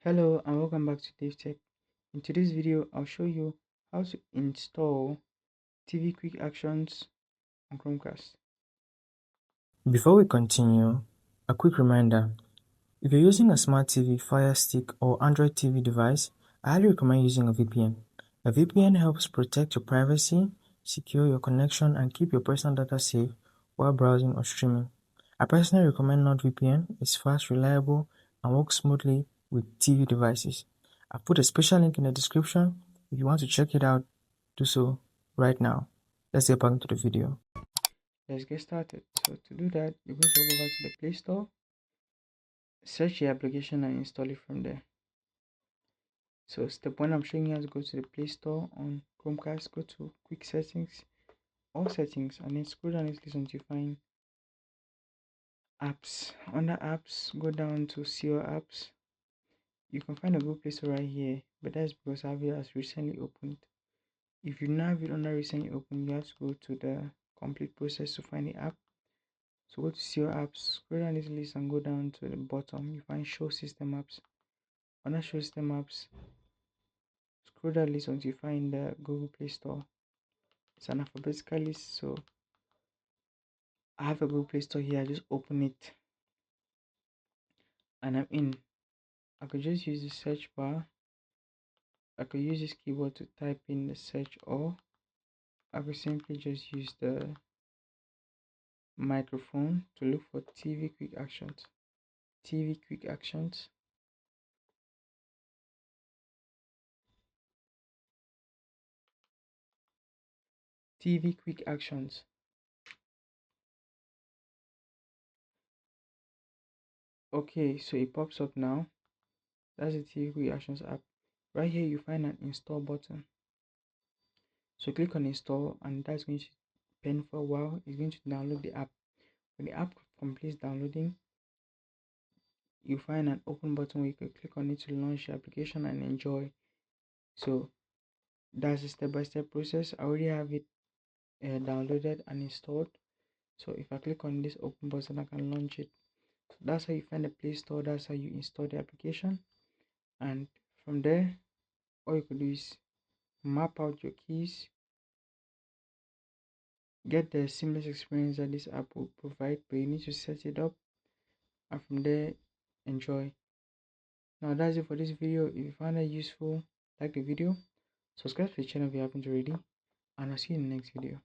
Hello and welcome back to DaveTech. In today's video, I'll show you how to install TvQuickActions on Chromecast. Before we continue, a quick reminder. If you're using a smart TV, Fire Stick, or Android TV device, I highly recommend using a VPN. A VPN helps protect your privacy, secure your connection, and keep your personal data safe while browsing or streaming. I personally recommend NordVPN. It's fast, reliable, and works smoothly with TV devices. I've put a special link in the description. If you want to check it out, do so right now. Let's get back into the video. Let's get started. So to do that, you're going to go over to the Play Store, search the application and install it from there. So step 1, I'm showing you how to go to the Play Store on Chromecast, go to Quick Settings, All Settings, and then scroll down this list until you find Apps. Under Apps, go down to See Your Apps. You can find a Google Play Store right here, but that's because I have it as recently opened. If you now have it under recently opened, you have to go to the complete process to find the app. So go to see your apps, scroll down this list and go down to the bottom. You find show system apps. Under show system apps, scroll down list until you find the Google Play Store. It's an alphabetical list, so I have a Google Play Store here. I just open it and I'm in. I could just use the search bar. I could use this keyboard to type in the search, or I could simply just use the microphone to look for TV Quick Actions. TV Quick Actions. TV Quick Actions. Okay, so it pops up now. That's the TvQuickActions app. Right here, you find an install button. So click on install, and that's going to pen for a while. It's going to download the app. When the app completes downloading, you find an open button where you can click on it to launch the application and enjoy. So that's a step-by-step process. I already have it downloaded and installed. So if I click on this open button, I can launch it. So that's how you find the Play Store. That's how you install the application. And from there, all you could do is map out your keys, get the seamless experience that this app will provide, but you need to set it up, and from there, enjoy. Now that's it for this video. If you found it useful, like the video, subscribe to the channel if you haven't already, and I'll see you in the next video.